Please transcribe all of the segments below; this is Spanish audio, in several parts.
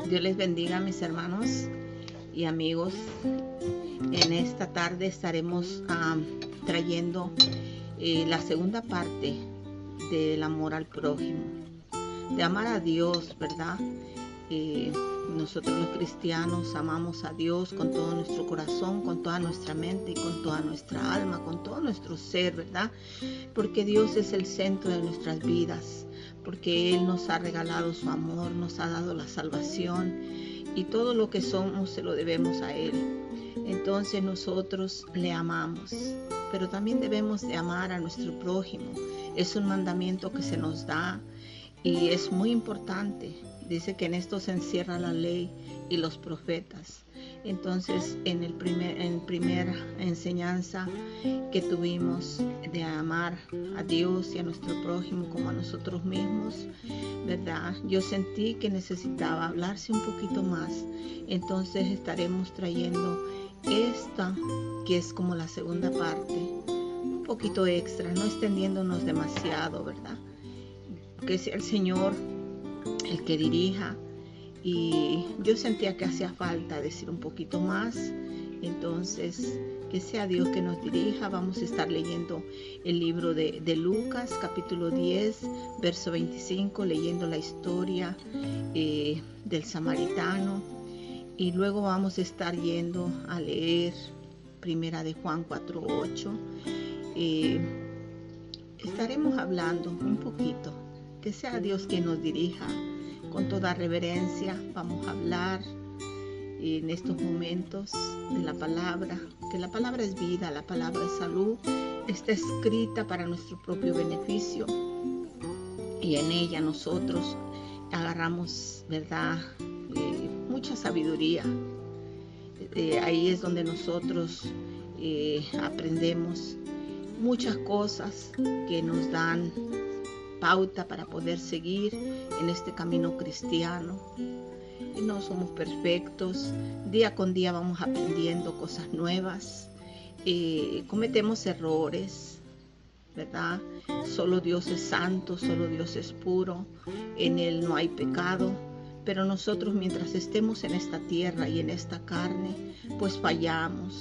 Dios les bendiga, mis hermanos y amigos. En esta tarde estaremos trayendo la segunda parte del amor al prójimo, de amar a Dios, ¿verdad? Nosotros los cristianos amamos a Dios con todo nuestro corazón, con toda nuestra mente y con toda nuestra alma, con todo nuestro ser, ¿verdad? Porque Dios es el centro de nuestras vidas, porque Él nos ha regalado su amor, nos ha dado la salvación y todo lo que somos se lo debemos a Él. Entonces nosotros le amamos, pero también debemos de amar a nuestro prójimo. Es un mandamiento que se nos da y es muy importante. Dice que en esto se encierra la ley y los profetas. Entonces, en primera enseñanza que tuvimos de amar a Dios y a nuestro prójimo como a nosotros mismos, ¿verdad? Yo sentí que necesitaba hablarse un poquito más. Entonces estaremos trayendo esta, que es como la segunda parte, un poquito extra, no extendiéndonos demasiado, ¿verdad? Que sea el Señor el que dirija, y yo sentía que hacía falta decir un poquito más. Entonces que sea Dios que nos dirija. Vamos a estar leyendo el libro de Lucas capítulo 10 verso 25, leyendo la historia del samaritano, y luego vamos a estar yendo a leer primera de Juan 4:8. Estaremos hablando un poquito. Que sea Dios quien nos dirija. Con toda reverencia vamos a hablar en estos momentos de la palabra, que la palabra es vida, la palabra es salud, está escrita para nuestro propio beneficio, y en ella nosotros agarramos, ¿verdad? Mucha sabiduría. Ahí es donde nosotros aprendemos muchas cosas que nos dan pauta para poder seguir en este camino cristiano. Y no somos perfectos, día con día vamos aprendiendo cosas nuevas, cometemos errores, ¿verdad? Solo Dios es santo, solo Dios es puro, en Él no hay pecado, pero nosotros mientras estemos en esta tierra y en esta carne, pues fallamos.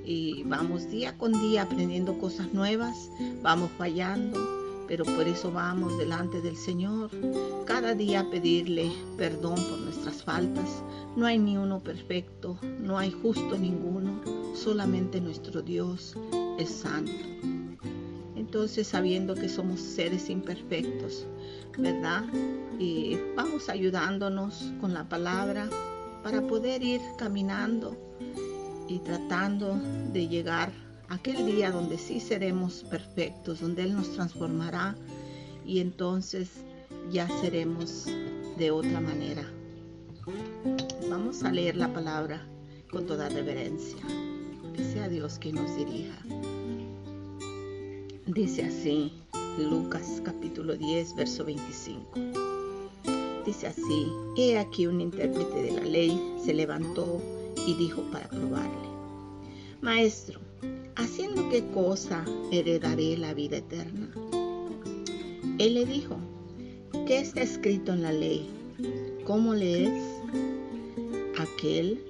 Y vamos día con día aprendiendo cosas nuevas, vamos fallando, pero por eso vamos delante del Señor cada día a pedirle perdón por nuestras faltas. No hay ni uno perfecto, no hay justo ninguno, solamente nuestro Dios es santo. Entonces, sabiendo que somos seres imperfectos, ¿verdad? Y vamos ayudándonos con la palabra para poder ir caminando y tratando de llegar aquel día donde sí seremos perfectos, donde Él nos transformará, y entonces ya seremos de otra manera. Vamos a leer la palabra con toda reverencia. Que sea Dios quien nos dirija. Dice así, Lucas capítulo 10, verso 25. Dice así: He aquí un intérprete de la ley se levantó y dijo para probarle: Maestro, ¿haciendo qué cosa heredaré la vida eterna? Él le dijo: ¿Qué está escrito en la ley? ¿Cómo lees? Aquel,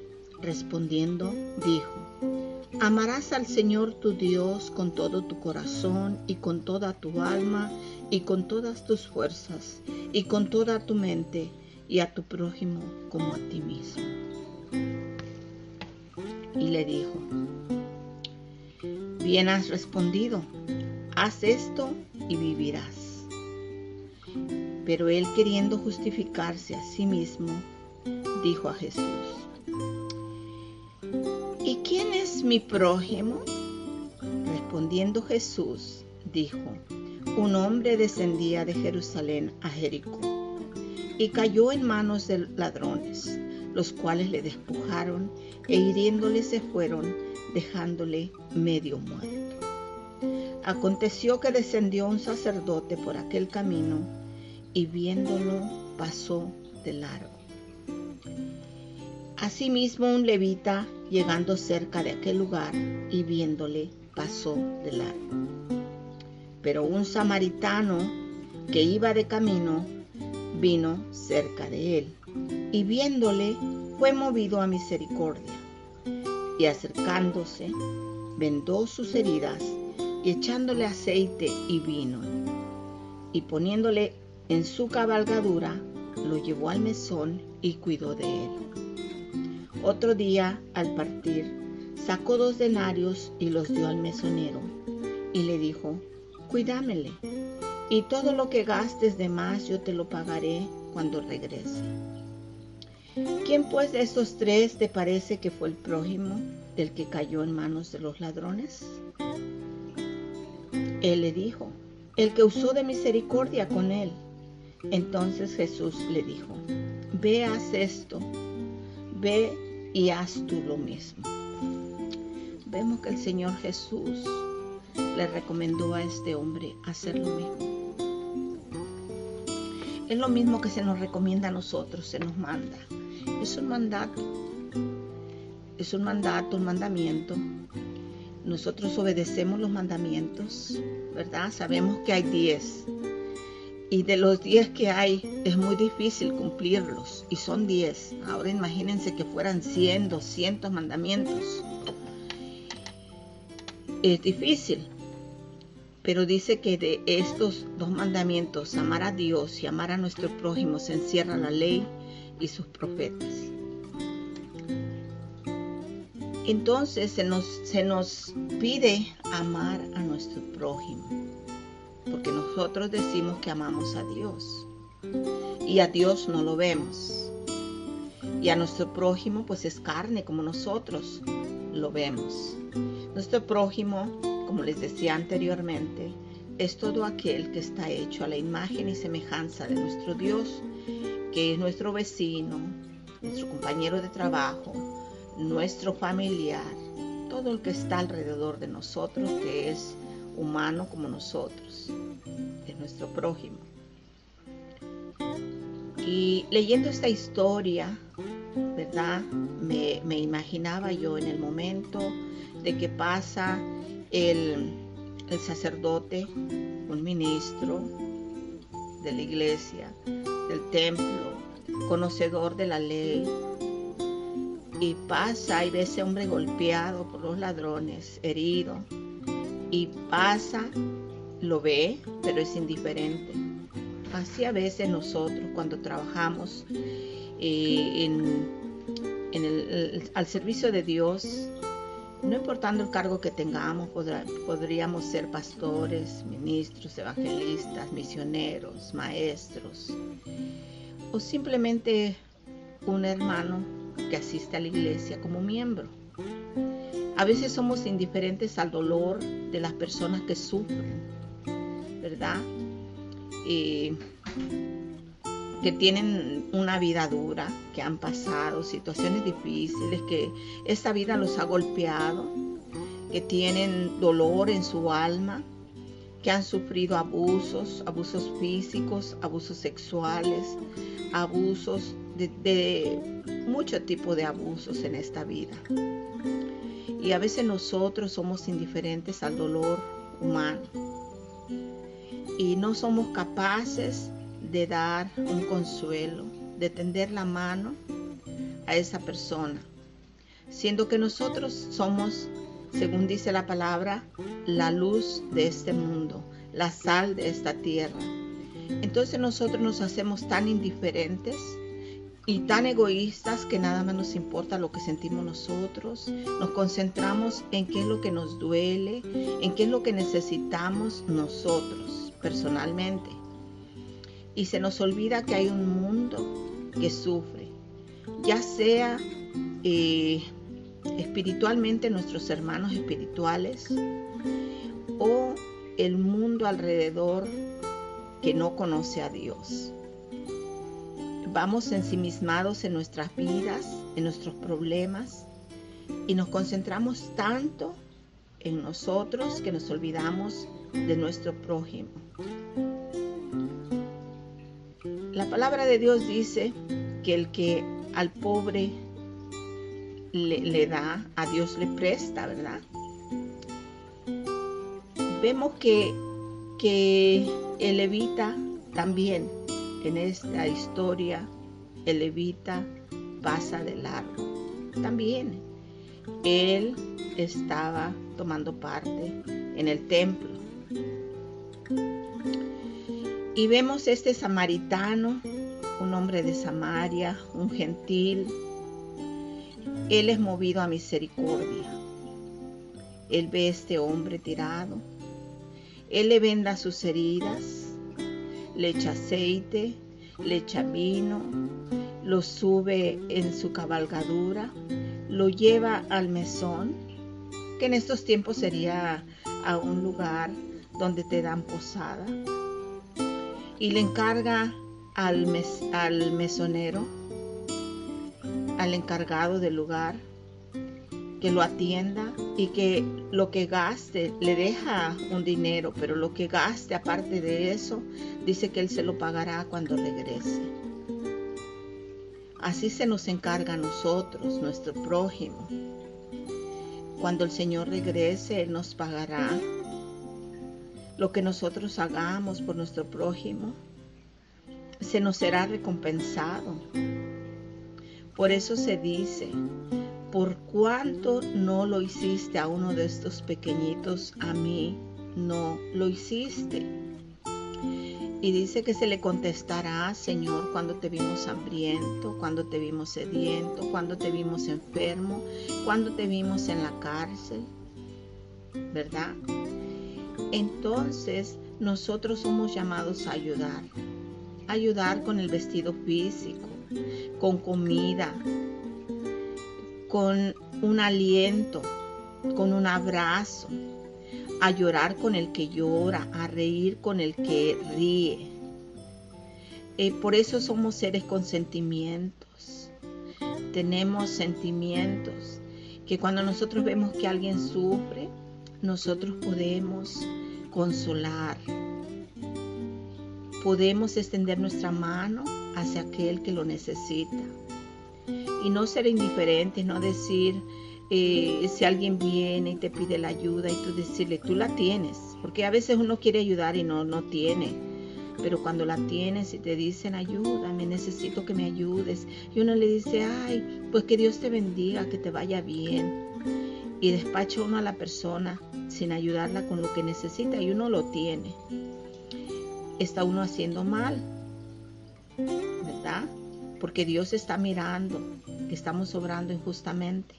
respondiendo, dijo: Amarás al Señor tu Dios con todo tu corazón y con toda tu alma y con todas tus fuerzas y con toda tu mente, y a tu prójimo como a ti mismo. Y le dijo: Bien has respondido, haz esto y vivirás. Pero él, queriendo justificarse a sí mismo, dijo a Jesús: ¿Y quién es mi prójimo? Respondiendo Jesús, dijo: Un hombre descendía de Jerusalén a Jericó y cayó en manos de ladrones, los cuales le despojaron e hiriéndole se fueron, dejándole medio muerto. Aconteció que descendió un sacerdote por aquel camino y viéndolo pasó de largo. Asimismo un levita, llegando cerca de aquel lugar y viéndole, pasó de largo. Pero un samaritano que iba de camino, vino cerca de él, y viéndole fue movido a misericordia, y acercándose, vendó sus heridas, y echándole aceite y vino, y poniéndole en su cabalgadura, lo llevó al mesón y cuidó de él. Otro día, al partir, sacó 2 denarios y los dio al mesonero, y le dijo: cuídamele, y todo lo que gastes de más yo te lo pagaré cuando regrese. ¿Quién pues de estos 3 te parece que fue el prójimo del que cayó en manos de los ladrones? Él le dijo: el que usó de misericordia con él. Entonces Jesús le dijo: ve, haz esto, ve y haz tú lo mismo. Vemos que el Señor Jesús le recomendó a este hombre hacer lo mismo. Es lo mismo que se nos recomienda a nosotros, se nos manda. Es un mandato, un mandamiento. Nosotros obedecemos los mandamientos, ¿verdad? Sabemos que hay 10. Y de los 10 que hay, es muy difícil cumplirlos. Y son 10. Ahora imagínense que fueran 100, 200 mandamientos. Es difícil. Pero dice que de estos 2 mandamientos, amar a Dios y amar a nuestro prójimo, se encierra la ley y sus profetas. Entonces se nos pide amar a nuestro prójimo, porque nosotros decimos que amamos a Dios y a Dios no lo vemos, y a nuestro prójimo pues es carne como nosotros lo vemos. Nuestro prójimo, como les decía anteriormente, es todo aquel que está hecho a la imagen y semejanza de nuestro Dios, que es nuestro vecino, nuestro compañero de trabajo, nuestro familiar, todo el que está alrededor de nosotros, que es humano como nosotros, es nuestro prójimo. Y leyendo esta historia, ¿verdad? Me imaginaba yo en el momento de que pasa el sacerdote, un ministro de la iglesia, del templo, conocedor de la ley, y pasa y ve a ese hombre golpeado por los ladrones, herido, y pasa, lo ve, pero es indiferente. Así a veces nosotros cuando trabajamos al servicio de Dios, no importando el cargo que tengamos, podríamos ser pastores, ministros, evangelistas, misioneros, maestros, o simplemente un hermano que asiste a la iglesia como miembro. A veces somos indiferentes al dolor de las personas que sufren, ¿verdad? Que tienen una vida dura, que han pasado situaciones difíciles, que esta vida los ha golpeado, que tienen dolor en su alma, que han sufrido abusos físicos, abusos sexuales, abusos de mucho tipo de abusos en esta vida. Y a veces nosotros somos indiferentes al dolor humano y no somos capaces de dar un consuelo, de tender la mano a esa persona, siendo que nosotros somos, según dice la palabra, la luz de este mundo, la sal de esta tierra. Entonces nosotros nos hacemos tan indiferentes y tan egoístas que nada más nos importa lo que sentimos nosotros. Nos concentramos en qué es lo que nos duele, en qué es lo que necesitamos nosotros personalmente. Y se nos olvida que hay un mundo que sufre, ya sea espiritualmente nuestros hermanos espirituales o el mundo alrededor que no conoce a Dios. Vamos ensimismados en nuestras vidas, en nuestros problemas, y nos concentramos tanto en nosotros que nos olvidamos de nuestro prójimo. La palabra de Dios dice que el que al pobre le da, a Dios le presta, ¿verdad? Vemos que el levita también, en esta historia el levita pasa de largo. También él estaba tomando parte en el templo. Y vemos este samaritano, un hombre de Samaria, un gentil. Él es movido a misericordia. Él ve a este hombre tirado. Él le venda sus heridas, le echa aceite, le echa vino, lo sube en su cabalgadura, lo lleva al mesón, que en estos tiempos sería a un lugar donde te dan posada, y le encarga al mesonero, al encargado del lugar, que lo atienda y que lo que gaste, le deja un dinero, pero lo que gaste aparte de eso, dice que él se lo pagará cuando regrese. Así se nos encarga a nosotros, nuestro prójimo. Cuando el Señor regrese, Él nos pagará lo que nosotros hagamos por nuestro prójimo. Se nos será recompensado. Por eso se dice: por cuanto no lo hiciste a uno de estos pequeñitos, a mí no lo hiciste. Y dice que se le contestará: Señor, cuando te vimos hambriento, cuando te vimos sediento, cuando te vimos enfermo, cuando te vimos en la cárcel, ¿verdad? Entonces nosotros somos llamados a ayudar con el vestido físico, con comida, con un aliento, con un abrazo, a llorar con el que llora, a reír con el que ríe. Por eso somos seres con sentimientos. Tenemos sentimientos que cuando nosotros vemos que alguien sufre, nosotros podemos consolar. Podemos extender nuestra mano hacia aquel que lo necesita. Y no ser indiferentes, no decir, si alguien viene y te pide la ayuda y tú decirle, tú la tienes. Porque a veces uno quiere ayudar y no tiene. Pero cuando la tienes y te dicen, ayúdame, necesito que me ayudes. Y uno le dice, ay, pues que Dios te bendiga, que te vaya bien. Y despacha uno a la persona sin ayudarla con lo que necesita y uno lo tiene. Está uno haciendo mal, ¿verdad? Porque Dios está mirando que estamos obrando injustamente.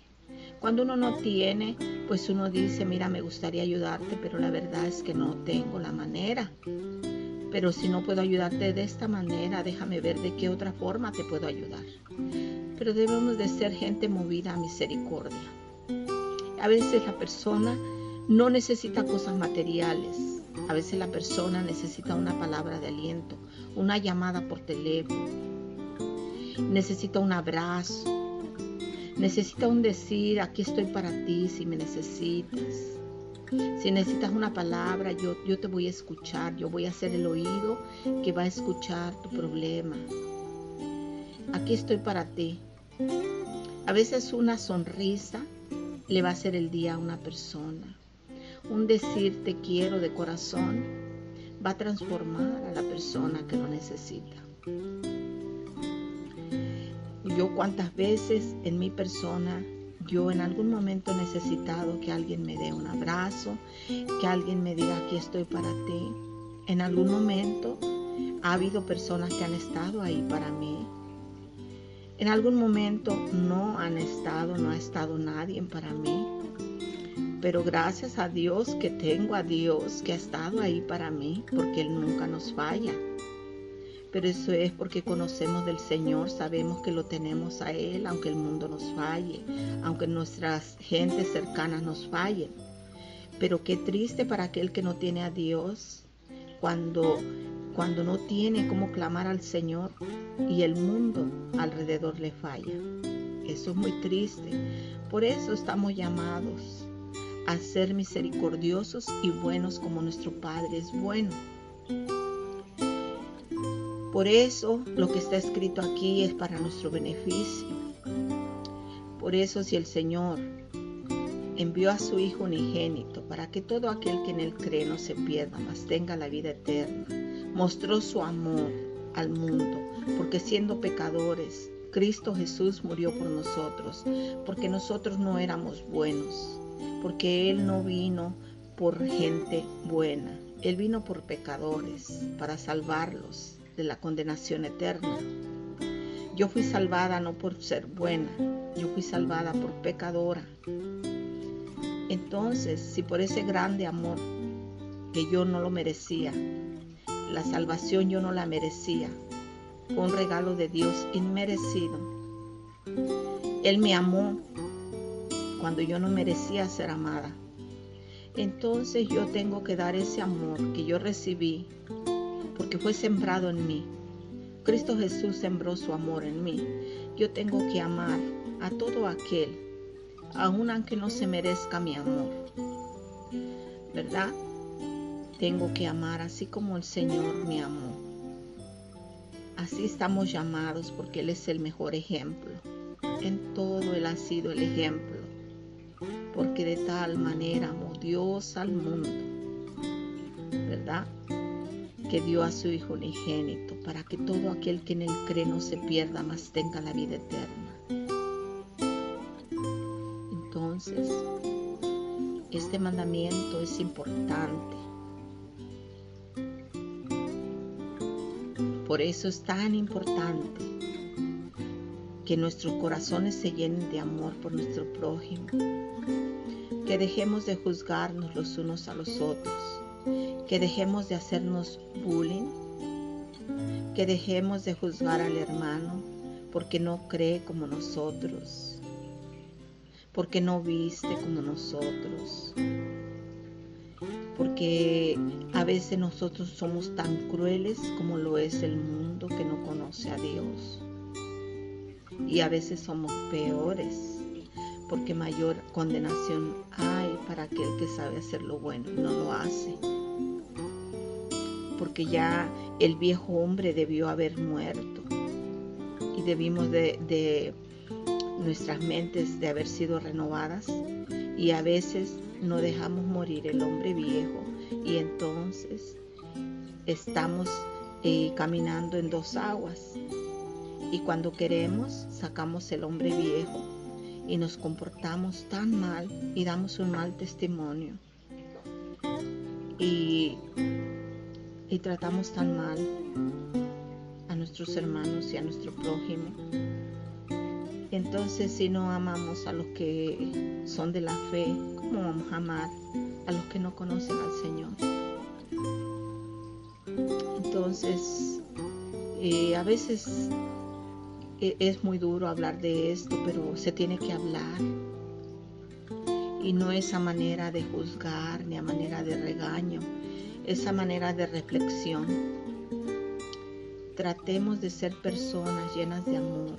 Cuando uno no tiene, pues uno dice, mira, me gustaría ayudarte, pero la verdad es que no tengo la manera. Pero si no puedo ayudarte de esta manera, déjame ver de qué otra forma te puedo ayudar. Pero debemos de ser gente movida a misericordia. A veces la persona no necesita cosas materiales. A veces la persona necesita una palabra de aliento, una llamada por teléfono. Necesita un abrazo. Necesita un decir, aquí estoy para ti si me necesitas. Si necesitas una palabra, yo te voy a escuchar. Yo voy a ser el oído que va a escuchar tu problema. Aquí estoy para ti. A veces una sonrisa le va a hacer el día a una persona. Un decir te quiero de corazón va a transformar a la persona que lo necesita. Yo cuántas veces en mi persona, yo en algún momento he necesitado que alguien me dé un abrazo, que alguien me diga aquí estoy para ti. En algún momento ha habido personas que han estado ahí para mí. En algún momento no ha estado nadie para mí. Pero gracias a Dios que tengo a Dios que ha estado ahí para mí, porque Él nunca nos falla. Pero eso es porque conocemos del Señor, sabemos que lo tenemos a Él, aunque el mundo nos falle, aunque nuestras gentes cercanas nos fallen. Pero qué triste para aquel que no tiene a Dios, cuando no tiene cómo clamar al Señor y el mundo alrededor le falla. Eso es muy triste. Por eso estamos llamados a ser misericordiosos y buenos como nuestro Padre es bueno. Por eso lo que está escrito aquí es para nuestro beneficio. Por eso si el Señor envió a su Hijo unigénito para que todo aquel que en Él cree no se pierda, mas tenga la vida eterna, mostró su amor al mundo, porque siendo pecadores, Cristo Jesús murió por nosotros, porque nosotros no éramos buenos, porque Él no vino por gente buena, Él vino por pecadores, para salvarlos de la condenación eterna. Yo fui salvada no por ser buena, yo fui salvada por pecadora. Entonces, si por ese grande amor que yo no lo merecía, la salvación yo no la merecía, fue un regalo de Dios inmerecido. Él me amó cuando yo no merecía ser amada. Entonces yo tengo que dar ese amor que yo recibí, porque fue sembrado en mí. Cristo Jesús sembró su amor en mí. Yo tengo que amar a todo aquel, aun aunque no se merezca mi amor, ¿verdad? Tengo que amar así como el Señor me amó. Así estamos llamados, porque Él es el mejor ejemplo. En todo Él ha sido el ejemplo, porque de tal manera amó Dios al mundo, ¿verdad?, que dio a su Hijo unigénito, para que todo aquel que en Él cree no se pierda, mas tenga la vida eterna. Entonces, este mandamiento es importante. Por eso es tan importante que nuestros corazones se llenen de amor por nuestro prójimo, que dejemos de juzgarnos los unos a los otros, que dejemos de hacernos bullying, que dejemos de juzgar al hermano porque no cree como nosotros, porque no viste como nosotros, porque a veces nosotros somos tan crueles como lo es el mundo que no conoce a Dios, y a veces somos peores, porque mayor condenación hay para aquel que sabe hacer lo bueno y no lo hace, porque ya el viejo hombre debió haber muerto y debimos de nuestras mentes de haber sido renovadas, y a veces no dejamos morir el hombre viejo, y entonces estamos caminando en dos aguas, y cuando queremos sacamos el hombre viejo y nos comportamos tan mal y damos un mal testimonio y tratamos tan mal a nuestros hermanos y a nuestro prójimo. Entonces, si no amamos a los que son de la fe, ¿cómo vamos a amar a los que no conocen al Señor? Entonces, a veces es muy duro hablar de esto, pero se tiene que hablar, y no esa manera de juzgar ni a manera de regaño, esa manera de reflexión. Tratemos de ser personas llenas de amor,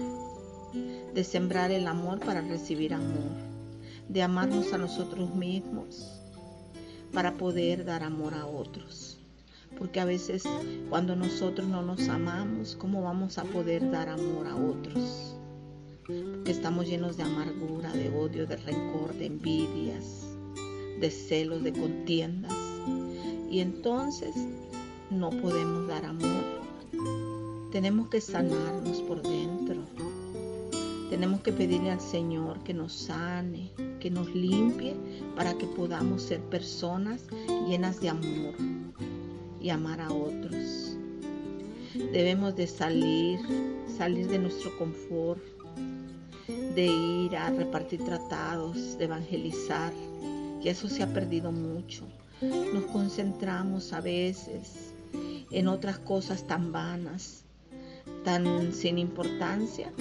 de sembrar el amor para recibir amor, de amarnos a nosotros mismos para poder dar amor a otros. Porque a veces cuando nosotros no nos amamos, ¿cómo vamos a poder dar amor a otros? Porque estamos llenos de amargura, de odio, de rencor, de envidias, de celos, de contiendas. Y entonces no podemos dar amor. Tenemos que sanarnos por dentro. Tenemos que pedirle al Señor que nos sane, que nos limpie, para que podamos ser personas llenas de amor y amar a otros. Debemos de salir de nuestro confort, de ir a repartir tratados, de evangelizar, que eso se ha perdido mucho. Nos concentramos a veces en otras cosas tan vanas, tan sin importancia,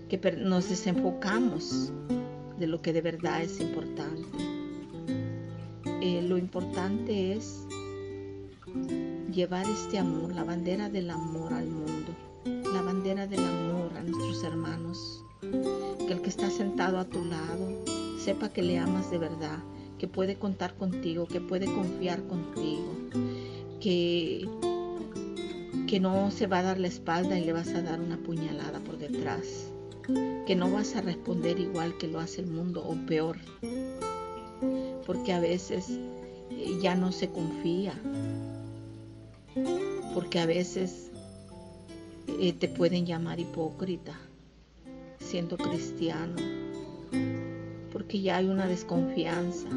que nos desenfocamos de lo que de verdad es importante. Lo importante es llevar este amor, la bandera del amor al mundo, la bandera del amor a nuestros hermanos. Que el que está sentado a tu lado sepa que le amas de verdad, que puede contar contigo, que puede confiar contigo, que no se va a dar la espalda y le vas a dar una puñalada por detrás, que no vas a responder igual que lo hace el mundo o peor, porque a veces ya no se confía, porque a veces te pueden llamar hipócrita siendo cristiano, porque ya hay una desconfianza,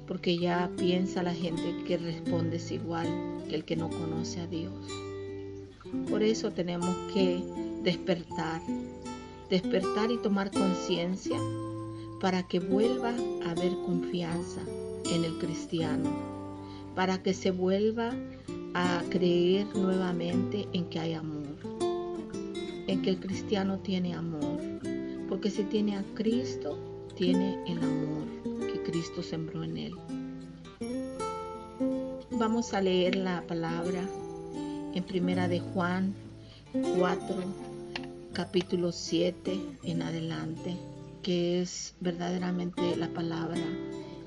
porque ya piensa la gente que respondes igual que el que no conoce a Dios. Por eso tenemos que despertar y tomar conciencia para que vuelva a haber confianza en el cristiano, para que se vuelva a creer nuevamente en que hay amor, en que el cristiano tiene amor, porque si tiene a Cristo, tiene el amor que Cristo sembró en él. Vamos a leer la palabra en Primera de Juan 4, capítulo 7 en adelante, que es verdaderamente la palabra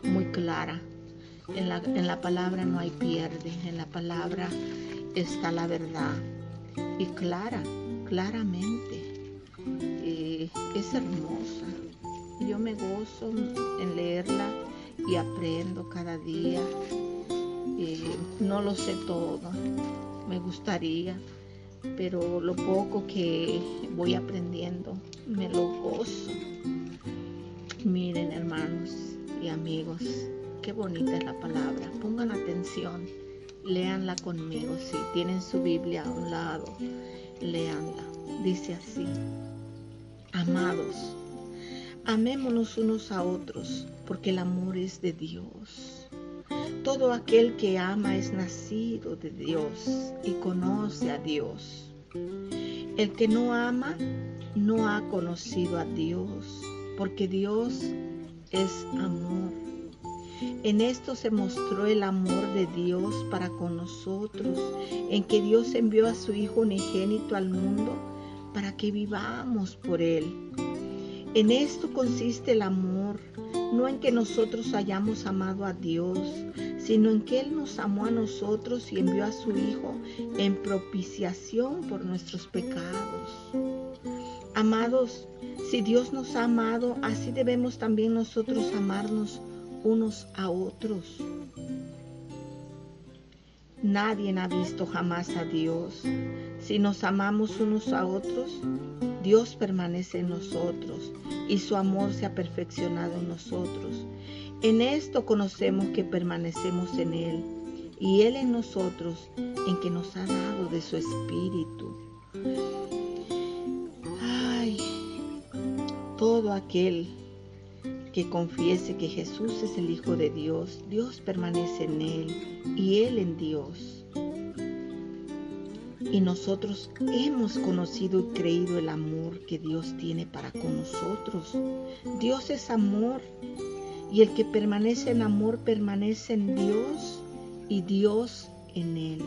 muy clara. En la palabra no hay pierde, en la palabra está la verdad y claramente. Es hermosa. Yo me gozo en leerla y aprendo cada día. No lo sé todo, me gustaría, pero lo poco que voy aprendiendo me lo gozo. Miren, hermanos y amigos, qué bonita es la palabra. Pongan atención, léanla conmigo. Si tienen su Biblia a un lado, léanla. Dice así: amados, amémonos unos a otros, porque el amor es de Dios. Todo aquel que ama es nacido de Dios y conoce a Dios. El que no ama no ha conocido a Dios, porque Dios es amor. En esto se mostró el amor de Dios para con nosotros, en que Dios envió a su Hijo unigénito al mundo para que vivamos por Él. En esto consiste el amor, no en que nosotros hayamos amado a Dios, sino en que Él nos amó a nosotros y envió a su Hijo en propiciación por nuestros pecados. Amados, si Dios nos ha amado, así debemos también nosotros amarnos unos a otros. Nadie ha visto jamás a Dios. Si nos amamos unos a otros, Dios permanece en nosotros y su amor se ha perfeccionado en nosotros. En esto conocemos que permanecemos en Él y Él en nosotros, en que nos ha dado de su Espíritu. Ay, todo aquel que confiese que Jesús es el Hijo de Dios, Dios permanece en Él y Él en Dios. Y nosotros hemos conocido y creído el amor que Dios tiene para con nosotros. Dios es amor, y el que permanece en amor permanece en Dios y Dios en Él.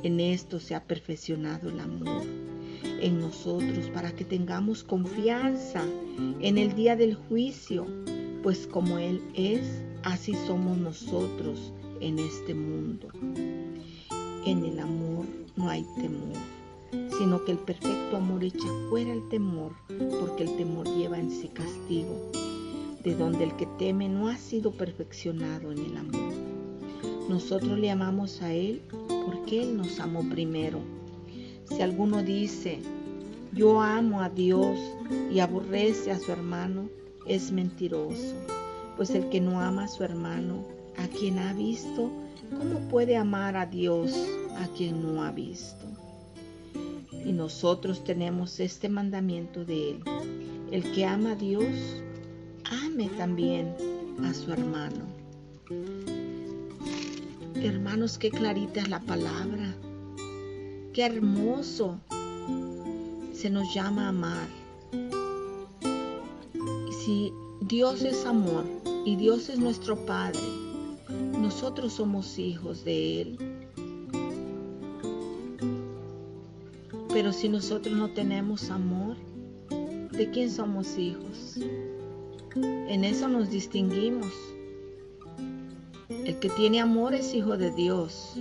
En esto se ha perfeccionado el amor en nosotros, para que tengamos confianza en el día del juicio, pues como Él es, así somos nosotros en este mundo. En el amor no hay temor, sino que el perfecto amor echa fuera el temor, porque el temor lleva en sí castigo, de donde el que teme no ha sido perfeccionado en el amor. Nosotros le amamos a Él porque Él nos amó primero. Si alguno dice, yo amo a Dios y aborrece a su hermano, es mentiroso, pues el que no ama a su hermano, a quien ha visto, ¿cómo puede amar a Dios a quien no ha visto? Y nosotros tenemos este mandamiento de Él: el que ama a Dios, ame también a su hermano. Hermanos, qué clarita es la palabra, qué hermoso se nos llama a amar. Y si Dios es amor y Dios es nuestro Padre, nosotros somos hijos de Él. Pero si nosotros no tenemos amor, ¿de quién somos hijos? En eso nos distinguimos. El que tiene amor es hijo de Dios,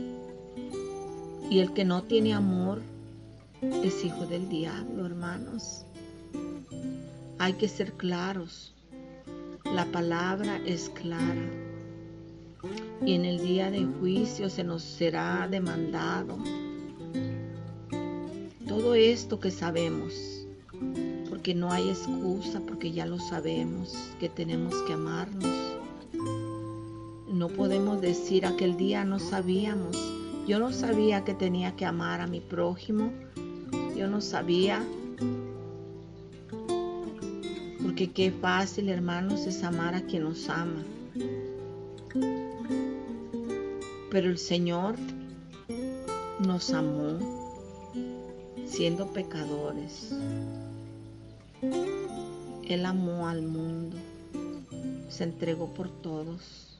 y el que no tiene amor es hijo del diablo, hermanos. Hay que ser claros. La palabra es clara. Y en el día de juicio se nos será demandado todo esto que sabemos, porque no hay excusa, porque ya lo sabemos, que tenemos que amarnos. No podemos decir aquel día no sabíamos. Yo no sabía que tenía que amar a mi prójimo. Yo no sabía. Porque qué fácil, hermanos, es amar a quien nos ama. Pero el Señor nos amó siendo pecadores. Él amó al mundo. Se entregó por todos.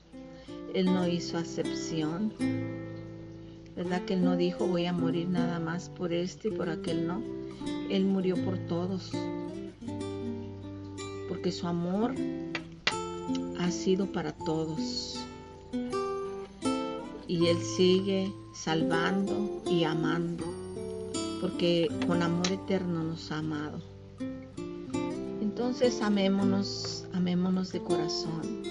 Él no hizo acepción, ¿verdad? Que Él no dijo voy a morir nada más por este y por aquel, no. Él murió por todos, porque su amor ha sido para todos. Y Él sigue salvando y amando, porque con amor eterno nos ha amado. Entonces amémonos de corazón.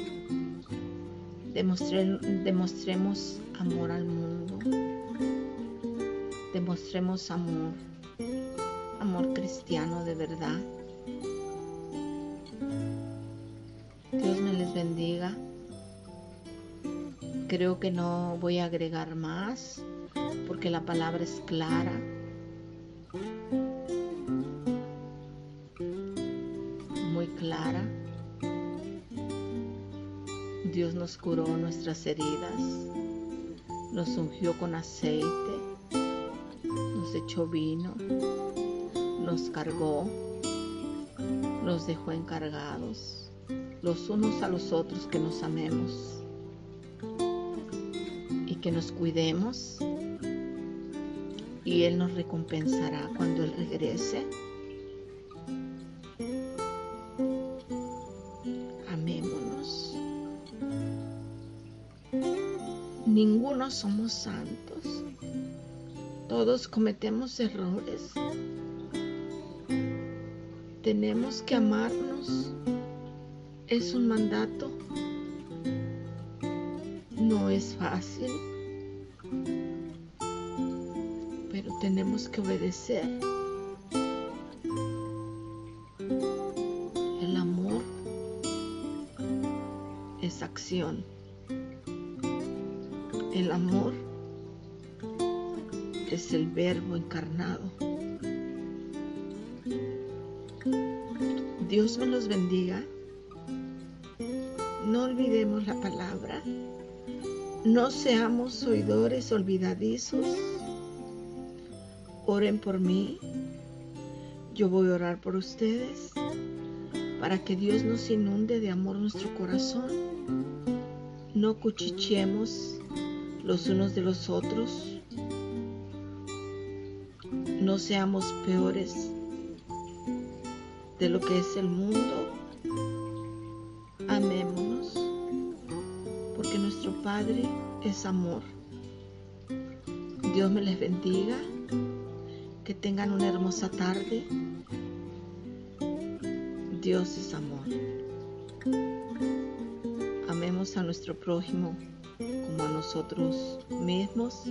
Demostremos amor al mundo. Demostremos amor cristiano de verdad. Dios me les bendiga. Creo que no voy a agregar más, porque la palabra es clara. Muy clara. Dios nos curó nuestras heridas, nos ungió con aceite, nos echó vino, nos cargó, nos dejó encargados, los unos a los otros, que nos amemos y que nos cuidemos, y Él nos recompensará cuando Él regrese. Amémonos. Ninguno somos santos. Todos cometemos errores. Tenemos que amarnos. Es un mandato. No es fácil, pero tenemos que obedecer. El amor es acción. El amor es el Verbo encarnado. Dios me los bendiga. No olvidemos la palabra. No seamos oidores olvidadizos. Oren por mí. Yo voy a orar por ustedes para que Dios nos inunde de amor nuestro corazón. No cuchicheemos los unos de los otros. No seamos peores de lo que es el mundo. Amémonos, porque nuestro Padre es amor. Dios me les bendiga. Que tengan una hermosa tarde. Dios es amor. Amemos a nuestro prójimo como a nosotros mismos,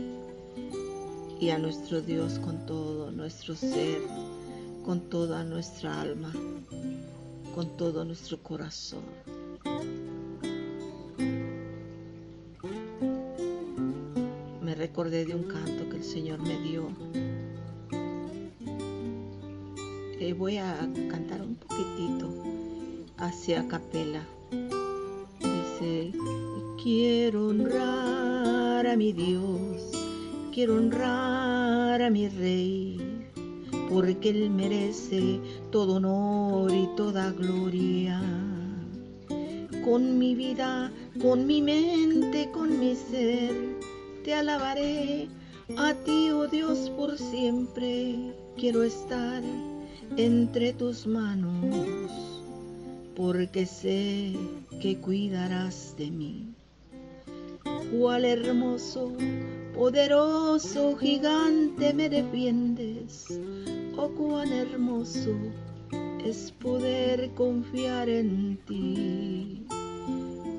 y a nuestro Dios con todo nuestro ser, con toda nuestra alma, con todo nuestro corazón. Me recordé de un canto que el Señor me dio. Voy a cantar un poquitito hacia capela. Dice: quiero honrar a mi Dios, quiero honrar a mi Rey, porque Él merece todo honor y toda gloria. Con mi vida, con mi mente, con mi ser, te alabaré a ti, oh Dios, por siempre. Quiero estar entre tus manos, porque sé que cuidarás de mí. Cuál hermoso, poderoso, gigante me defiendes. Oh, cuán hermoso es poder confiar en ti.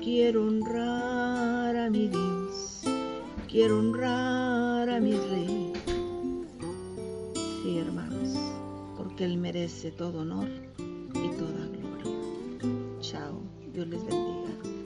Quiero honrar a mi Dios, quiero honrar a mi Rey. Sí, hermano. porque Él merece todo honor y toda gloria. Chao. Dios les bendiga.